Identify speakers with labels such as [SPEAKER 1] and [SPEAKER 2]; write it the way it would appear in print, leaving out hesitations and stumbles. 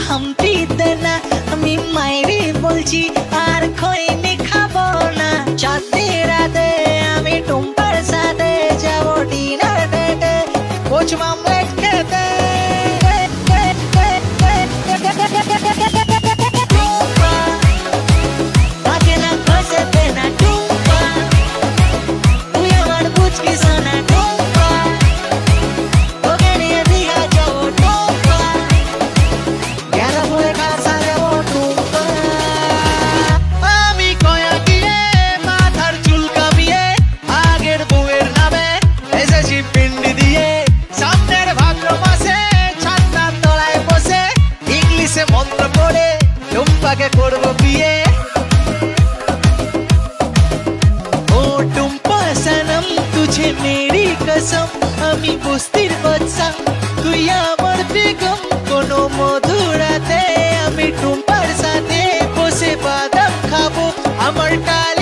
[SPEAKER 1] হামটি দেনা আমি মাইরি বলছি আর খৈনি খাবো না চাঁদনি রাতে আমি টুম্পার সাথে যাবো ডিনার ডেটে কোচ মামলেট খেতে মন্ত্র পড়ে টুম্পাকে করবো বিয়ে ও টুম্পা সনম তুঝে মেরি কসম আমি বস্তির বাদশা তুই আমার বেগম কোনো মধুরাতে আমি টুম্পার সাথে বসে বাদাম খাবো আমার টাল